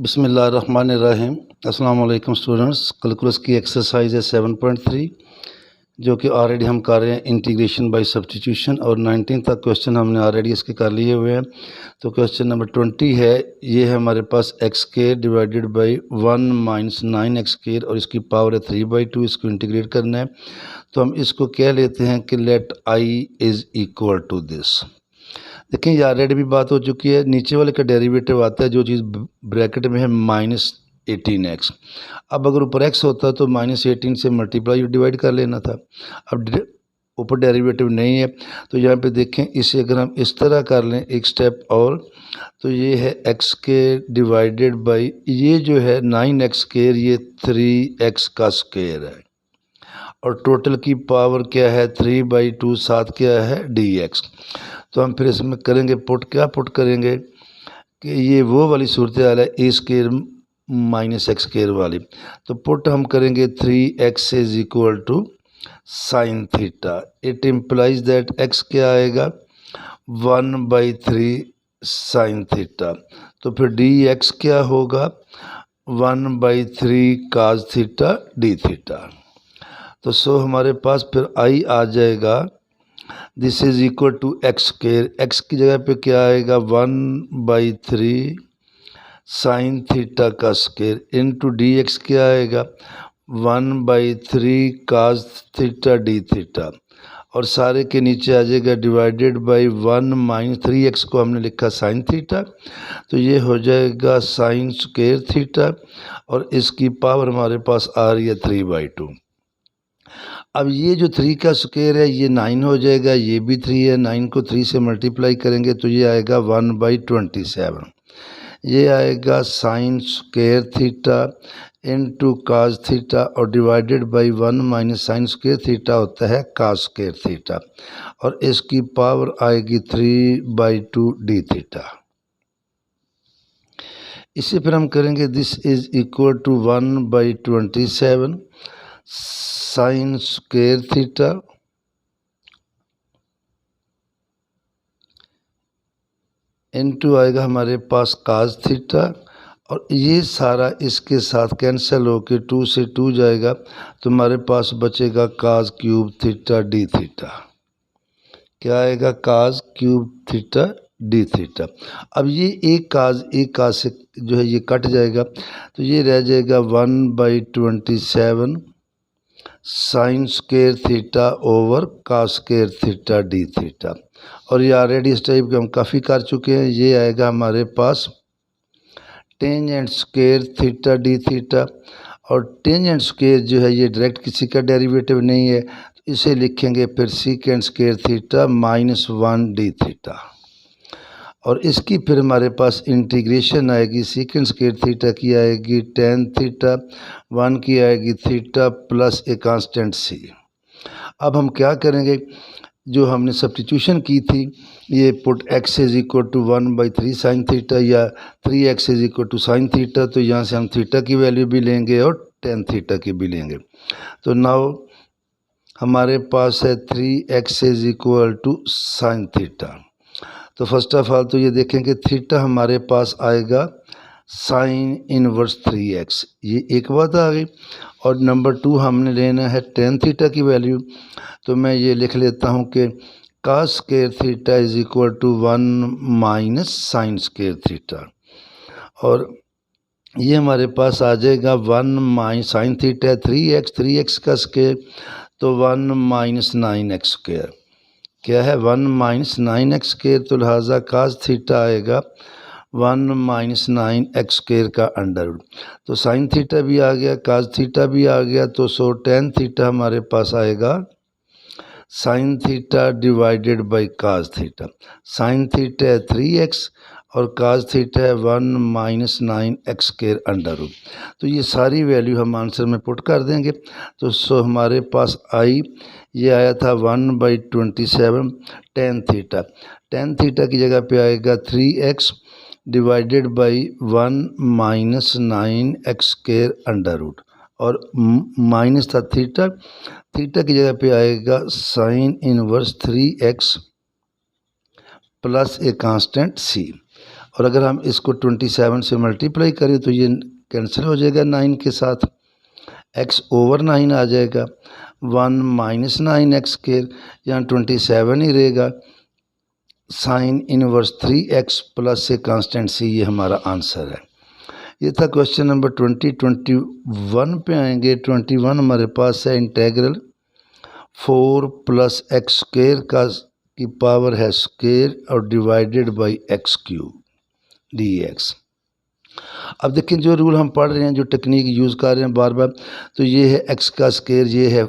बिस्मिल्लाहिर्रहमानिर्रहीम। अस्सलाम वालेकुम स्टूडेंट्स। कैलकुलस की एक्सरसाइज है 7.3 जो कि ऑलरेडी हम कर रहे हैं इंटीग्रेशन बाय सब्स्टिट्यूशन और 19 तक क्वेश्चन हमने ऑलरेडी इसके कर लिए हुए हैं। तो क्वेश्चन नंबर 20 है, ये है हमारे पास x square divided by 1 minus 9 x square और इसकी पावर है 3/2। इसको इंटीग्रेट करना है तो हम इसको कह लेते हैं कि let I is equal to this. देखें ये ऑलरेडी भी बात हो चुकी है। नीचे वाले का डेरिवेटिव आता है जो चीज़ ब्रैकेट में है -18x। अब अगर ऊपर x होता तो -18 से मल्टीप्लाई डिवाइड कर लेना था। अब ऊपर डेरिवेटिव नहीं है तो यहाँ पे देखें, इसे अगर हम इस तरह कर लें एक स्टेप और, तो ये है x के डिवाइडेड बाई ये जो है 9x स्क्वायर, ये 3x का स्क्वायर है और टोटल की पावर क्या है 3/2, साथ क्या है dx। तो हम फिर इसमें करेंगे पुट, क्या पुट करेंगे कि ये वो वाली सूरत हाल है A square minus x square वाली। तो पुट हम करेंगे 3x is equal to sine theta. It implies that x क्या आएगा 1/3 साइन थीटा। तो फिर dx क्या होगा 1/3 काज थीटा डी थीटा। तो सो हमारे पास फिर आई आ जाएगा, this is equal to X square. X की जगह पे क्या आएगा 1/3 साइन थीटा का स्क्वायर इंटू डी एक्स क्या आएगा 1/3 काज थीटा डी थीटा और सारे के नीचे आ जाएगा डिवाइडेड बाई 1 माइनस 3x को हमने लिखा साइन थीटा, तो ये हो जाएगा साइन स्क्वायर थीटा और इसकी पावर हमारे पास आ रही है 3/2। अब ये जो 3 का स्क्वायर है ये 9 हो जाएगा, ये भी 3 है, 9 को 3 से मल्टीप्लाई करेंगे तो ये आएगा 1/27। ये आएगा sine square theta into cos theta और divided by 1 minus sine square theta होता है काज स्क्वायर थीटा और इसकी पावर आएगी 3/2 डी थीटा। इसे फिर हम करेंगे this is equal to 1/27 sine square theta into आएगा हमारे पास काज थीटा और ये सारा इसके साथ कैंसिल होकर 2 से 2 जाएगा तो हमारे पास बचेगा काज क्यूब थीटा डी थीटा। क्या आएगा काज क्यूब थीटा डी थीटा। अब ये एक काज से जो है ये कट जाएगा तो ये रह जाएगा 1/27 साइन स्क्वायर थीटा ओवर काज स्क्वायर थीटा डी थीटा और ये ऑलरेडी इस टाइप के हम काफ़ी कर चुके हैं। ये आएगा हमारे पास tangent square theta d theta और टेंजेंट स्क्वायर जो है ये डायरेक्ट किसी का डेरिवेटिव नहीं है तो इसे लिखेंगे फिर secant square theta -1 D theta और इसकी फिर हमारे पास इंटीग्रेशन आएगी। सीकेंट स्क्वायर थीटा की आएगी टेन थीटा, 1 की आएगी थीटा प्लस ए कांस्टेंट सी। अब हम क्या करेंगे, जो हमने सब्स्टिट्यूशन की थी ये put x is equal to 1/3 sine theta या 3x is equal to sine theta, तो यहाँ से हम थीटा की वैल्यू भी लेंगे और टेन थीटा की भी लेंगे। तो नाउ हमारे पास है 3x is equal to sine theta. तो फर्स्ट ऑफ ऑल तो ये देखें कि थीटा हमारे पास आएगा साइन इनवर्स 3x, ये एक बात आ गई। और नंबर 2 हमने लेना है टेन थीटा की वैल्यू, तो मैं ये लिख लेता हूँ कि cos square theta is equal to 1 minus sine square theta और ये हमारे पास आ जाएगा 1 माइनस साइन थीटा 3x का स्क्वायर तो 1 माइनस 9x स्क्वायर क्या है 1 माइनस 9x स्क्वायर, तो लिहाजा काज थीटा आएगा 1 माइनस 9x स्क्वायर का अंडर रूट। तो साइन थीटा भी आ गया, काज थीटा भी आ गया, तो सो टेन थीटा हमारे पास आएगा sine theta divided by cause theta. Sine theta है 3x और काज थीटा है 1 minus 9x square under root. तो ये सारी वैल्यू हम आंसर में पुट कर देंगे। तो सो हमारे पास आई ये आया था 1/27 टेन थीटा। टेन थीटा की जगह पे आएगा 3x divided by 1 minus 9x square under root और माइनस था थीटा, थीटा की जगह पे आएगा sine inverse 3x plus a constant c। और अगर हम इसको 27 से मल्टीप्लाई करें तो ये कैंसिल हो जाएगा 9 के साथ, x ओवर 9 आ जाएगा, 1 माइनस 9x स्क्वायर, यहाँ 27 ही रहेगा, साइन इनवर्स 3x प्लस से कांस्टेंट c, ये हमारा आंसर है। ये था क्वेश्चन नंबर 20। 21 पे आएंगे। 21 हमारे पास है इंटेग्रल 4 प्लस एक्स स्क्वायर का की पावर है स्क्वायर और divided by x cube dx। अब देखें जो रूल हम पढ़ रहे हैं, जो टेक्निक यूज़ कर रहे हैं बार बार, तो ये है x का स्क्वायर, ये है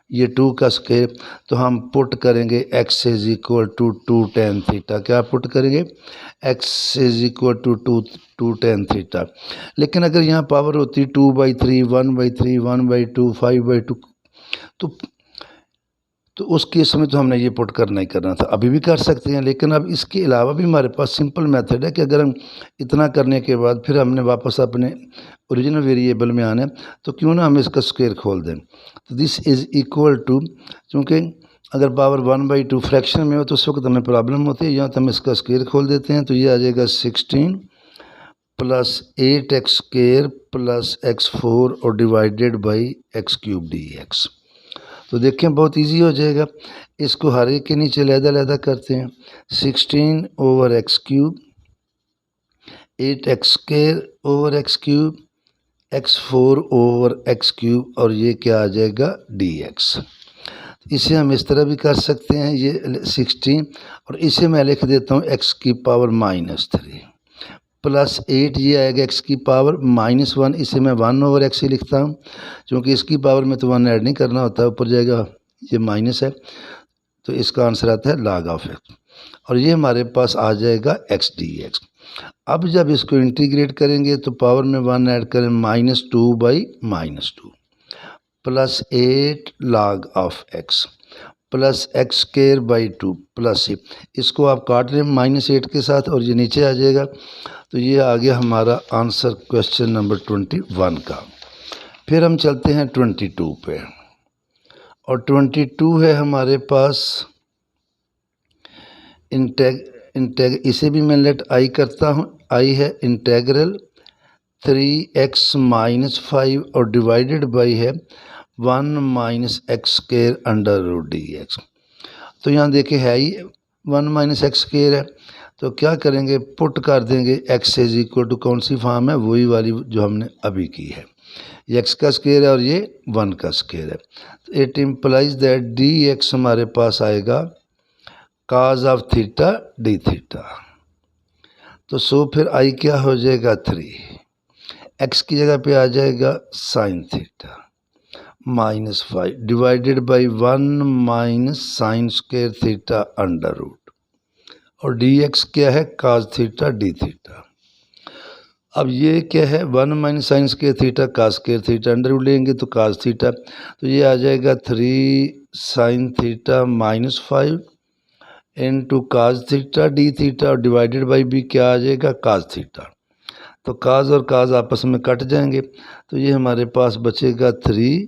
ये 2 का स्क्वायर, तो हम पुट करेंगे x is equal to 2 tan theta. क्या पुट करेंगे? x is equal to 2 tan theta. लेकिन अगर यहाँ पावर होती 2/3, 1/3, 1/2, 5/2, तो उस केस में तो हमने ये पुट करना ही करना था। अभी भी कर सकते हैं, लेकिन अब इसके अलावा भी हमारे पास सिंपल मेथड है कि अगर हम इतना करने के बाद फिर हमने वापस अपने ओरिजिनल वेरिएबल में आना है, तो क्यों ना हम इसका स्क्वायर खोल दें। तो दिस इज़ इक्वल टू, चूँकि अगर पावर 1/2 फ्रैक्शन में हो तो उस वक्त हमें प्रॉब्लम होती है, यहाँ तो हम इसका स्क्वायर खोल देते हैं, तो ये आ जाएगा 16 plus 8x square plus x4 और divided by x cube dx। तो देखें बहुत इजी हो जाएगा। इसको हर एक के नीचे लहदा करते हैं, 16 over x cube, 8x square over x cube, x4 over x cube, और ये क्या आ जाएगा dx। इसे हम इस तरह भी कर सकते हैं, ये 16 और इसे मैं लिख देता हूँ x की पावर -3 प्लस 8, ये आएगा x की पावर -1, इसे मैं 1 ओवर x ही लिखता हूँ, क्योंकि इसकी पावर में तो 1 ऐड नहीं करना होता, ऊपर जाएगा ये माइनस है, तो इसका आंसर आता है log ऑफ x, और ये हमारे पास आ जाएगा x dx। अब जब इसको इंटीग्रेट करेंगे तो पावर में 1 ऐड करें, -2/-2 plus 8 log of x plus x square by 2 plus इसको आप काट लें -8 के साथ और ये नीचे आ जाएगा। तो ये आ गया हमारा आंसर क्वेश्चन नंबर 21 का। फिर हम चलते हैं 22 पे, और 22 है हमारे पास इसे भी मैं लेट आई करता हूँ। आई है इंटेग्रल 3x - 5 और डिवाइडेड बाई है 1 - x square under root dx। तो यहाँ देखे है ही 1 - x स्क्वायर है, तो क्या करेंगे, पुट कर देंगे x इज इक्वल टू, कौन सी फॉर्म है, वही वाली जो हमने अभी की है, ये x का स्क्वायर है और ये 1 का स्क्वायर है। तो इट इम्प्लाइज दैट dx हमारे पास आएगा cos of theta d theta. तो सो फिर i क्या हो जाएगा 3, x की जगह पे आ जाएगा sine theta -5 divided by 1 minus sine square theta under root, और dx क्या है cos थीटा d थीटा। अब ये क्या है 1 minus sine square theta cos square theta under root लेंगे तो cos थीटा, तो ये आ जाएगा 3 sine theta -5 into cos theta d theta, और डिवाइडेड बाई भी क्या आ जाएगा cos थीटा। तो cos और cos आपस में कट जाएंगे, तो ये हमारे पास बचेगा 3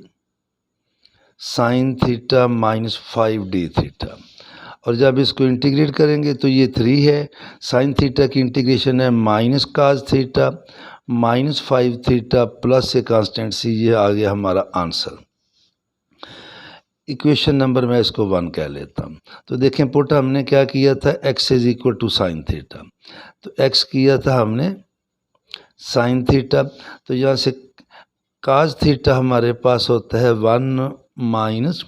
साइन थीटा -5 d थीटा, और जब इसको इंटीग्रेट करेंगे तो ये 3 है, साइन थीटा की इंटीग्रेशन है -cos थीटा -5 थीटा प्लस से कांस्टेंट c, ये आ गया हमारा आंसर। इक्वेशन नंबर मैं इसको 1 कह लेता हूँ। तो देखें पुट हमने क्या किया था, x is equal to sine theta, तो x किया था हमने साइन थीटा, तो यहाँ से cos थीटा हमारे पास होता है 1 minus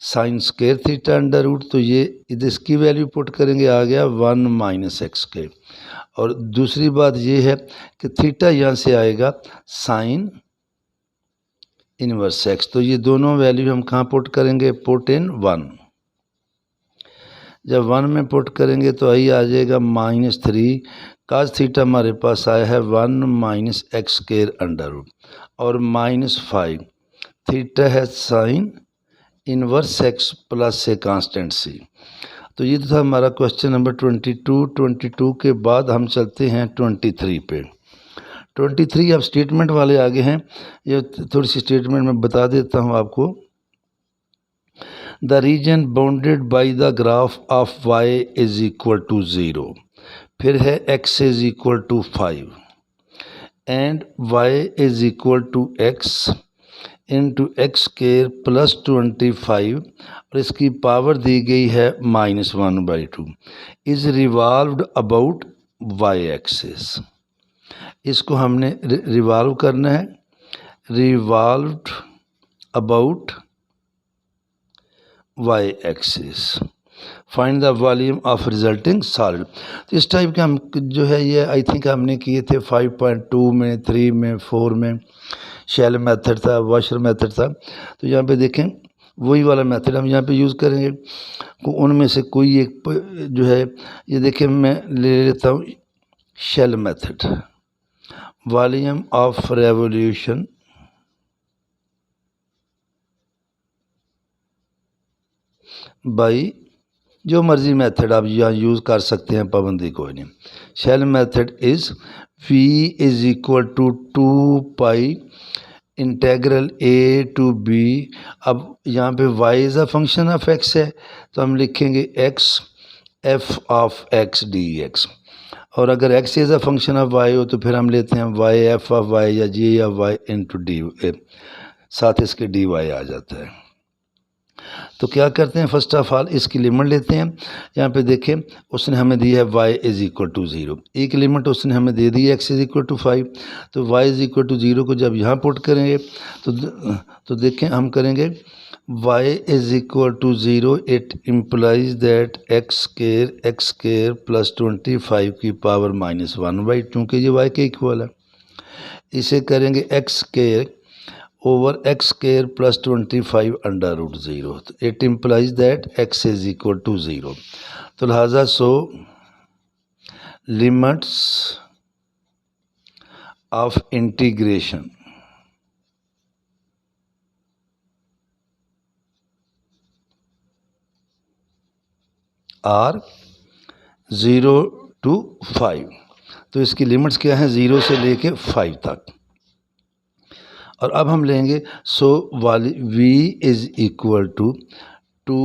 sine square theta under root, तो ये इसकी वैल्यू पुट करेंगे, आ गया 1 माइनस एक्स स्क्वायर। और दूसरी बात ये है कि थीटा यहाँ से आएगा साइन इनवर्स एक्स, तो ये दोनों वैल्यू हम कहाँ पुट करेंगे, पुट इन 1। जब 1 में पुट करेंगे तो आई आ जाएगा -3, cos थीटा हमारे पास आया है 1 minus x square under root, और -5 थीटा है साइन इनवर्स एक्स प्लस से कांस्टेंट c। तो ये तो था हमारा क्वेश्चन नंबर 22 के बाद हम चलते हैं 23 पे। 23 अब स्टेटमेंट वाले आगे हैं, ये थोड़ी सी स्टेटमेंट मैं बता देता हूँ आपको। The region bounded by the graph of y is equal to 0 फिर है x is equal to 5 and y is equal to x into x square plus 25 और इसकी पावर दी गई है -1/2 is revolved about y axis. इसको हमने revolve करना है, revolved about y axis. Find the volume of resulting solid. तो इस टाइप के हम जो है ये आई थिंक हमने किए थे 5.2 में, 3 में, 4 में। शेल मेथड था, वॉशर मेथड था। तो यहाँ पे देखें वही वाला मेथड हम यहाँ पे यूज़ करेंगे। उनमें से कोई एक जो है ये देखें, मैं ले लेता हूँ shell method. Volume of revolution by, जो मर्जी मेथड आप यहाँ यूज़ कर सकते हैं, पाबंदी कोई नहीं। Shell method is v is equal to 2 pi integral a to b। अब यहाँ पे y is a function of x है तो हम लिखेंगे x f of x dx। और अगर x is a function of y हो तो फिर हम लेते हैं y f ऑफ y या g या y इंटू डी, साथ इसके dy आ जाता है। तो क्या करते हैं, फर्स्ट ऑफ ऑल इसकी लिमिट लेते हैं। यहाँ पे देखें उसने हमें दी है y इज़ इक्वल टू 0, एक लिमिट उसने हमें दे दी है x इज़ इक्वल टू 5। तो y इज़ इक्वल टू 0 को जब यहाँ पुट करेंगे तो देखें हम करेंगे y is equal to 0, it implies that x square plus 25 की पावर -1/, चूँकि ये y के इक्वल है। इसे करेंगे x square over x square plus 25 under root 0। तो it implies that x is equal to 0। तो लिहाजा so limits of integration are 0 to 5। तो इसकी लिमिट्स क्या हैं, 0 से लेके 5 तक। और अब हम लेंगे सो वाली v is equal to 2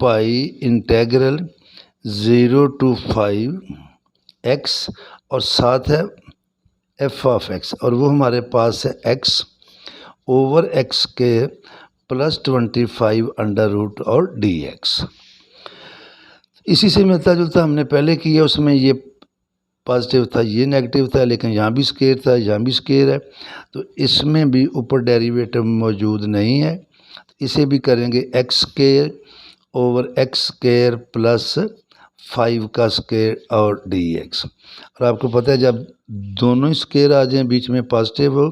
pi integral 0 to 5 x और साथ है f ऑफ x, और वो हमारे पास है x ओवर x के प्लस 25 अंडर रूट और dx। इसी से मिलता जुलता हमने पहले किया, उसमें ये पॉजिटिव था, ये नेगेटिव था, लेकिन यहाँ भी स्केयर था, यहाँ भी स्केयर है। तो इसमें भी ऊपर डेरिवेटिव मौजूद नहीं है। इसे भी करेंगे x square over x square plus 5 का स्केयर और dx। और आपको पता है जब दोनों ही स्केयर आ जाएं, बीच में पॉजिटिव हो,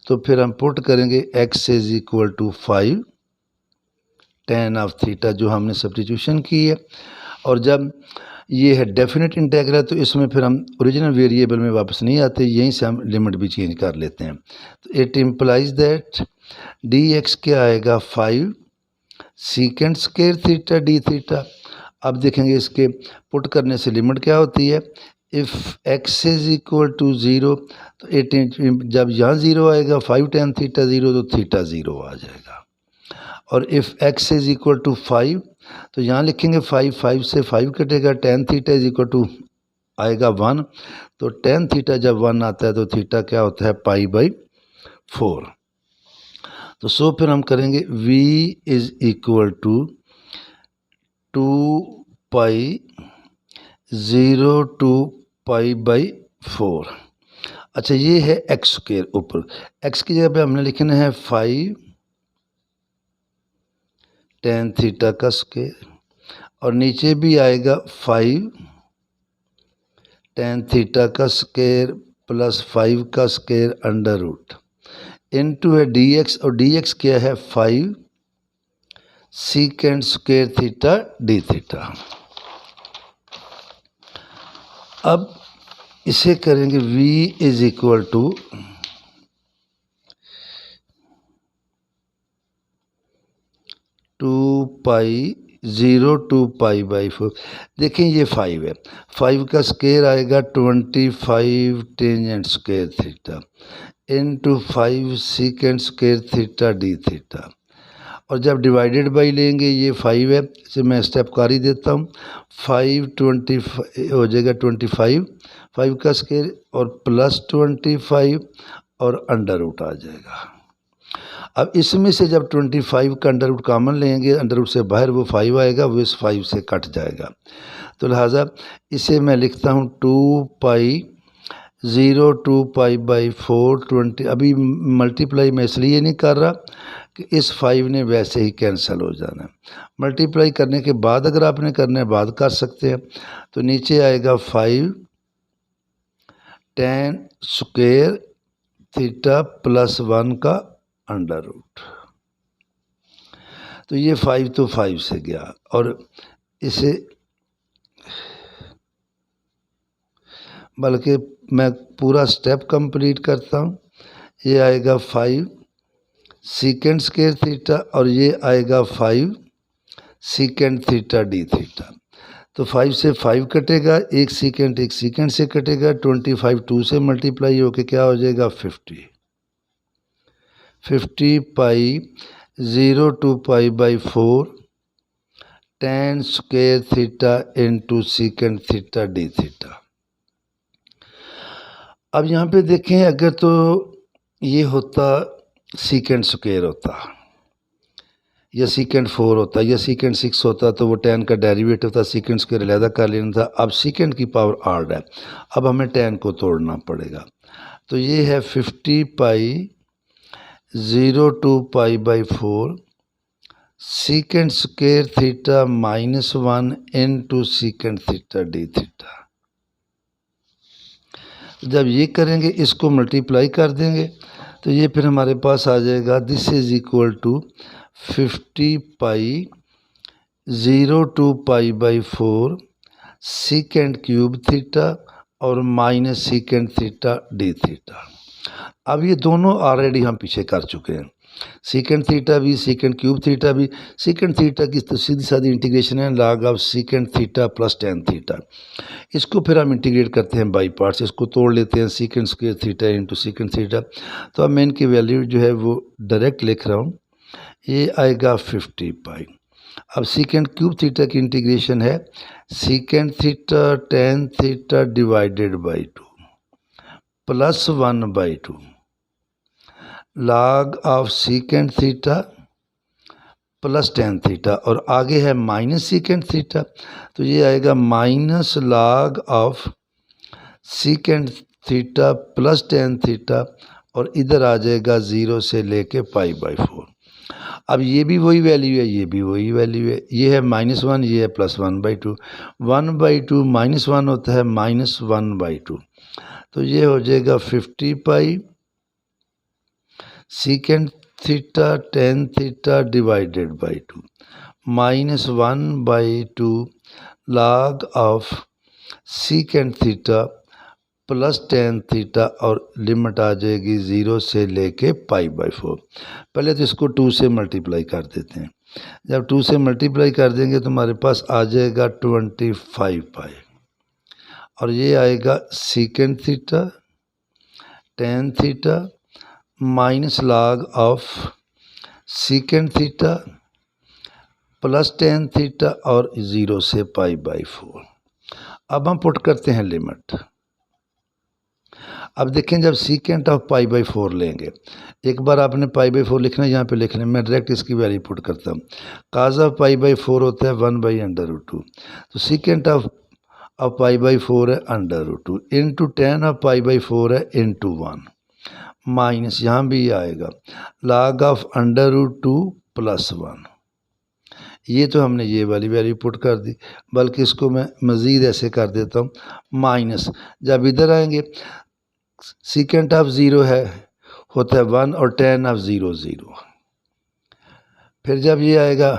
तो फिर हम पुट करेंगे x is equal to 5 tan of theta, जो हमने सब्स्टिट्यूशन की है। और जब ये है डेफिनेट इंटेग्रल तो इसमें फिर हम ओरिजिनल वेरिएबल में वापस नहीं आते, यहीं से हम लिमिट भी चेंज कर लेते हैं। तो इट इम्प्लाइज दैट dx क्या आएगा 5 secant square theta d theta. अब देखेंगे इसके पुट करने से लिमिट क्या होती है, if x is equal to 0 तो इट जब यहाँ 0 आएगा 5 tan थीटा 0 तो थीटा 0 आ जाएगा। और if x is equal to 5 तो यहाँ लिखेंगे 5 से 5 कटेगा, tan theta is equal to आएगा 1। तो tan थीटा जब 1 आता है तो थीटा क्या होता है π/4। तो सो फिर हम करेंगे v is equal to 2 pi 0 to π/4। अच्छा ये है एक्स स्क्वायर, ऊपर x की जगह पे हमने लिखना है 5 tan थीटा का स्क्वायर, और नीचे भी आएगा 5 tan थीटा का स्क्वायर प्लस 5 का स्क्वायर अंडर रूट इनटू है dx, और dx क्या है 5 secant square theta d theta. अब इसे करेंगे v is equal to 2 pi 0 to π/4। देखें ये 5 है, 5 का स्क्वायर आएगा 25 tangent square theta into 5 secant square theta d theta. और जब डिवाइडेड बाई लेंगे ये 5 है, इसे मैं स्टेप कर ही देता हूँ। 5 हो जाएगा 25, 5 का स्क्वायर और प्लस 25 और अंडर रूट आ जाएगा। अब इसमें से जब 25 का अंडर रूट कॉमन लेंगे, अंडर रूट से बाहर वो 5 आएगा, वो इस 5 से कट जाएगा। तो लिहाजा इसे मैं लिखता हूँ 2 0 2 पाई बाई 4 20। अभी मल्टीप्लाई मैं इसलिए नहीं कर रहा कि इस 5 ने वैसे ही कैंसिल हो जाना है। मल्टीप्लाई करने के बाद अगर आपने करना है बाद कर सकते हैं। तो नीचे आएगा 5 tan स्क्वायर थीटा प्लस 1 का अंडर रूट। तो ये 5 तो 5 से गया और इसे बल्कि मैं पूरा स्टेप कंप्लीट करता हूँ। ये आएगा 5 सीकेंड स्क्वायर थीटा और ये आएगा 5 सीकेंड थीटा डी थीटा। तो 5 से 5 कटेगा, एक सीकेंड से कटेगा, 25 2 से मल्टीप्लाई होके क्या हो जाएगा 50 pi 0 2 pi by 4 tan square theta into सीकेंड theta d theta. अब यहाँ पे देखें, अगर तो ये होता सीकेंड स्क्वायर होता या सीकेंड 4 होता या सीकेंड 6 होता तो वो tan का डेरिवेटिव था, सीकेंड स्क्वायर अलहदा कर लेना था। अब सीकेंड की पावर 8 है, अब हमें tan को तोड़ना पड़ेगा। तो ये है 50 pi 0 2 pi by 4 सीकेंड square theta -1 into सीकेंड theta d theta. जब ये करेंगे इसको मल्टीप्लाई कर देंगे तो ये फिर हमारे पास आ जाएगा this is equal to 50 pi 0 2 pi by 4 secant cube theta और minus secant theta d theta. अब ये दोनों ऑलरेडी हम पीछे कर चुके हैं, सीकेंड थीटा भी सीकेंड क्यूब थीटा भी। सीकेंड थीटा की तो सीधी सादी इंटीग्रेशन है log of secant theta plus tan theta. इसको फिर हम इंटीग्रेट करते हैं बाई पार्ट्स, इसको तोड़ लेते हैं सीकेंड square theta into secant theta. तो अब मैं इनकी वैल्यू जो है वो डायरेक्ट लिख रहा हूँ, ये आएगा 50 पाई। अब सीकेंड क्यूब थीटा की इंटीग्रेशन है सीकेंड theta tan theta divided by 2 plus 1/2 log of secant theta plus tan theta और आगे है माइनस सीकेंड थीटा। तो ये आएगा minus log of secant theta plus tan theta और इधर आ जाएगा 0 से लेके π/4। अब ये भी वही वैल्यू है, ये भी वही वैल्यू है, ये है -1, ये है प्लस 1/2। 1/2 -1 होता है -1/2। तो ये हो जाएगा 50 pi secant theta tan theta divided by 2 -1/2 log of secant theta plus tan theta और लिमिट आ जाएगी 0 से लेके π/4। पहले तो इसको 2 से मल्टीप्लाई कर देते हैं। जब 2 से मल्टीप्लाई कर देंगे तो हमारे पास आ जाएगा 25 पाई और ये आएगा सीकेंड theta tan theta minus log of secant theta plus tan theta और 0 से π/4। अब हम पुट करते हैं लिमिट। अब देखें, जब सीकेंट ऑफ π/4 लेंगे, एक बार आपने π/4 लिखना है, यहाँ पे लिखना है, मैं डायरेक्ट इसकी वैल्यू पुट करता हूँ। काज ऑफ π/4 होता है 1/√2। तो सीकेंट ऑफ π/4 है √2 इंटू tan ऑफ π/4 है इंटू 1 माइनस, यहाँ भी आएगा log ऑफ √2 प्लस 1। ये तो हमने ये वाली वैल्यू पुट कर दी, बल्कि इसको मैं मज़ीद ऐसे कर देता हूँ माइनस। जब इधर आएंगे सीकेंट ऑफ 0 है होता है 1 और tan ऑफ 0 0। फिर जब ये आएगा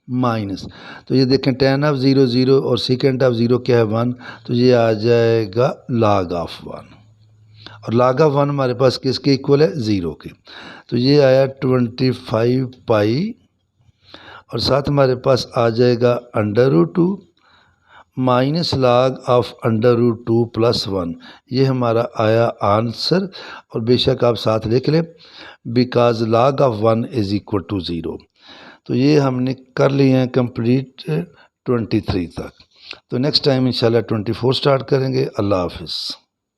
माइनस, तो ये देखें tan ऑफ 0 0 और सीकेंट ऑफ 0 क्या है 1, तो ये आ जाएगा log ऑफ 1 और log ऑफ 1 हमारे पास किसके इक्वल है 0 के। तो ये आया 25 पाई और साथ हमारे पास आ जाएगा √2 माइनस log ऑफ √2 प्लस 1। ये हमारा आया आंसर। और बेशक आप साथ लिख लें because log of 1 is equal to 0। तो ये हमने कर लिए हैं कंप्लीट 23 तक। तो नेक्स्ट टाइम इंशाल्लाह 24 स्टार्ट करेंगे। अल्लाह हाफिज़।